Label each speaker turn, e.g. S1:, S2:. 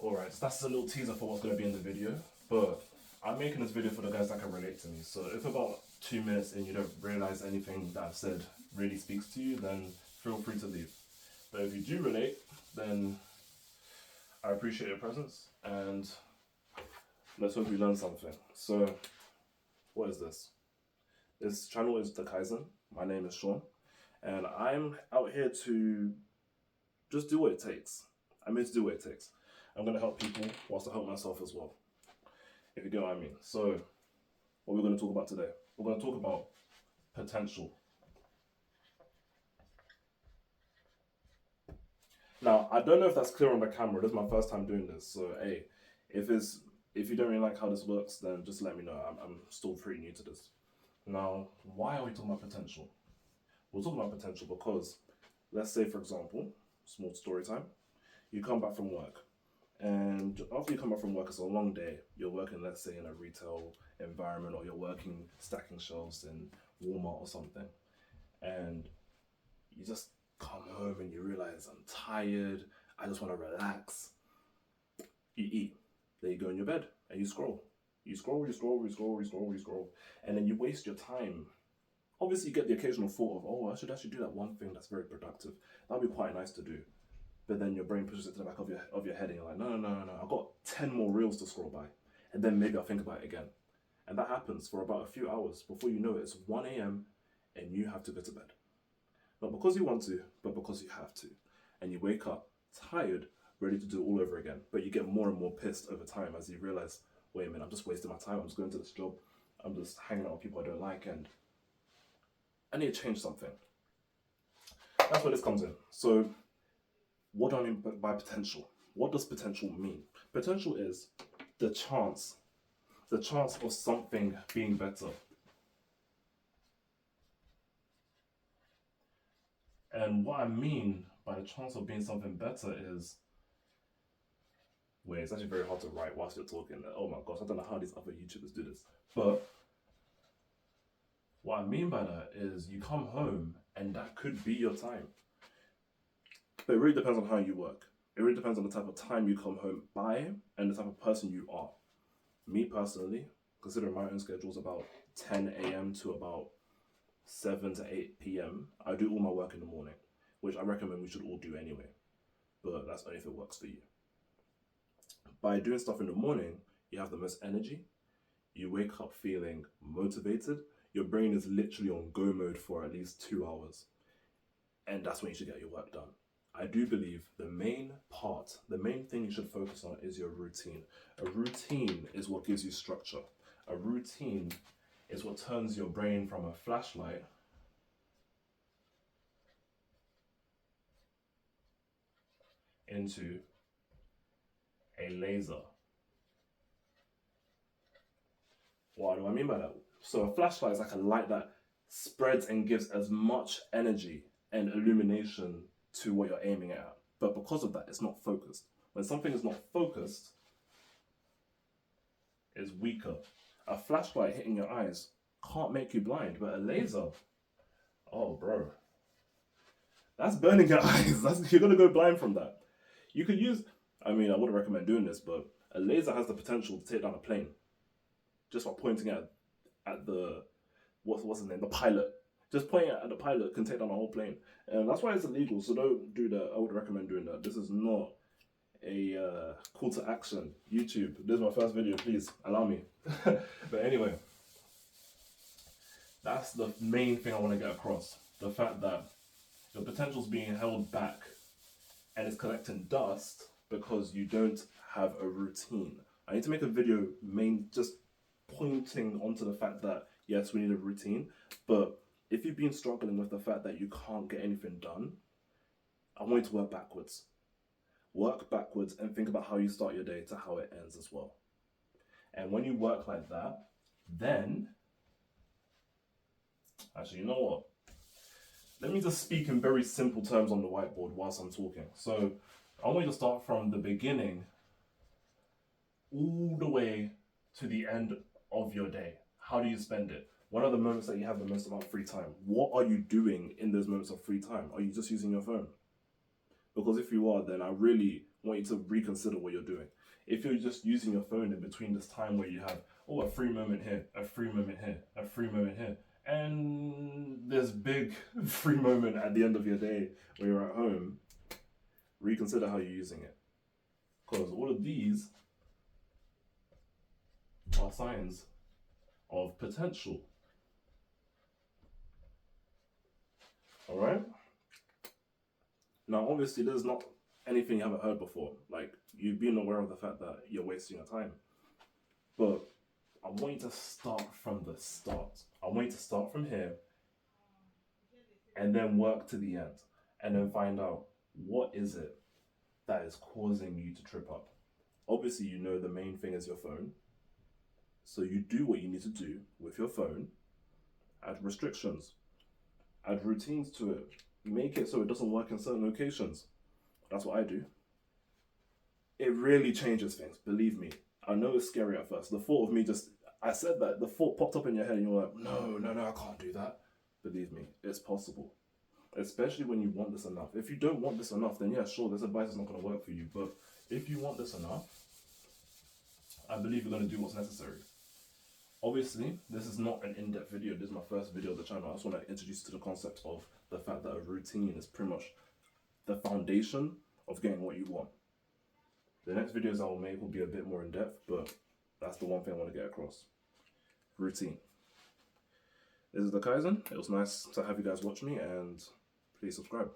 S1: Alright, so that's a little teaser for what's going to be in the video, but I'm making this video for the guys that can relate to me. So if about 2 minutes in you don't realize anything that I've said really speaks to you, then feel free to leave. But if you do relate, then I appreciate your presence and let's hope you learn something. So, what is this? This channel is The Kaizen. My name is Sean, and I'm out here to just do what it takes. I'm here to do what it takes. I'm going to help people whilst I help myself as well, if you get what I mean. So, what we're going to talk about today? We're going to talk about potential. Now, I don't know if that's clear on the camera. This is my first time doing this, so hey, if you don't really like how this works, then just let me know. I'm still pretty new to this. Now, why are we talking about potential? We're talking about potential because, let's say for example, small story time, you come back from work, and after you come back from work, it's a long day. You're working, let's say, in a retail environment, or you're working stacking shelves in Walmart or something, and you just come home and you realize I'm tired, I just want to relax. You eat, then you go in your bed and you scroll. You scroll, and then you waste your time. Obviously, you get the occasional thought of, oh, I should actually do that one thing that's very productive. That'd be quite nice to do. But then your brain pushes it to the back of your head and you're like, no, I've got 10 more reels to scroll by. And then maybe I'll think about it again. And that happens for about a few hours. Before you know it, it's 1 a.m. and you have to go to bed. Not because you want to, but because you have to. And you wake up tired, ready to do it all over again. But you get more and more pissed over time as you realize, wait a minute, I'm just wasting my time. I'm just going to this job. I'm just hanging out with people I don't like, and I need to change something. That's where this comes in. So, what do I mean by potential? What does potential mean? Potential is the chance of something being better. And what I mean by the chance of being something better is, wait, it's actually very hard to write whilst you're talking. Oh my gosh, I don't know how these other YouTubers do this. But what I mean by that is you come home and that could be your time. But it really depends on how you work. It really depends on the type of time you come home by and the type of person you are. Me personally, considering my own schedule is about 10 a.m. to about 7 to 8 p.m. I do all my work in the morning, which I recommend we should all do anyway. But that's only if it works for you. By doing stuff in the morning, you have the most energy. You wake up feeling motivated. Your brain is literally on go mode for at least 2 hours. And that's when you should get your work done. I do believe the main thing you should focus on is your routine. A routine is what gives you structure. A routine is what turns your brain from a flashlight into a laser. What do I mean by that? So a flashlight is like a light that spreads and gives as much energy and illumination to what you're aiming at. But because of that, it's not focused. When something is not focused, it's weaker. A flashlight hitting your eyes can't make you blind, but a laser, oh bro, that's burning your eyes. You're gonna go blind from that. You could use, I wouldn't recommend doing this, but a laser has the potential to take down a plane just by pointing at the, what's his name, the pilot. Just pointing at the pilot can take down a whole plane. And that's why it's illegal, so don't do that. I would recommend doing that. This is not a call to action. YouTube, this is my first video, please allow me. But anyway, that's the main thing I want to get across. The fact that your potential is being held back and it's collecting dust because you don't have a routine. I need to make a video just pointing onto the fact that yes, we need a routine, but if you've been struggling with the fact that you can't get anything done, I want you to work backwards. Work backwards and think about how you start your day to how it ends as well. And when you work like that, then, actually, you know what? Let me just speak in very simple terms on the whiteboard whilst I'm talking. So I want you to start from the beginning all the way to the end of your day. How do you spend it? What are the moments that you have the most amount of free time? What are you doing in those moments of free time? Are you just using your phone? Because if you are, then I really want you to reconsider what you're doing. If you're just using your phone in between this time where you have, oh, a free moment here, a free moment here, a free moment here, and this big free moment at the end of your day when you're at home, reconsider how you're using it. Because all of these are signs of potential. Alright? Now, obviously, there's not anything you haven't heard before. Like, you've been aware of the fact that you're wasting your time. But I want you to start from the start. I want you to start from here and then work to the end. And then find out what is it that is causing you to trip up. Obviously, you know the main thing is your phone. So you do what you need to do with your phone. Add restrictions. Add routines to it. Make it so it doesn't work in certain locations. That's what I do. It really changes things, believe me. I know it's scary at first. The thought of me I said that, the thought popped up in your head and you're like, no, I can't do that. Believe me, it's possible. Especially when you want this enough. If you don't want this enough, then yeah, sure, this advice is not going to work for you. But if you want this enough, I believe you're going to do what's necessary. Obviously, this is not an in-depth video. This is my first video of the channel. I just want to introduce you to the concept of the fact that a routine is pretty much the foundation of getting what you want. The next videos I will make will be a bit more in-depth, but that's the one thing I want to get across. Routine. This is the Kaizen. It was nice to have you guys watch me, and please subscribe.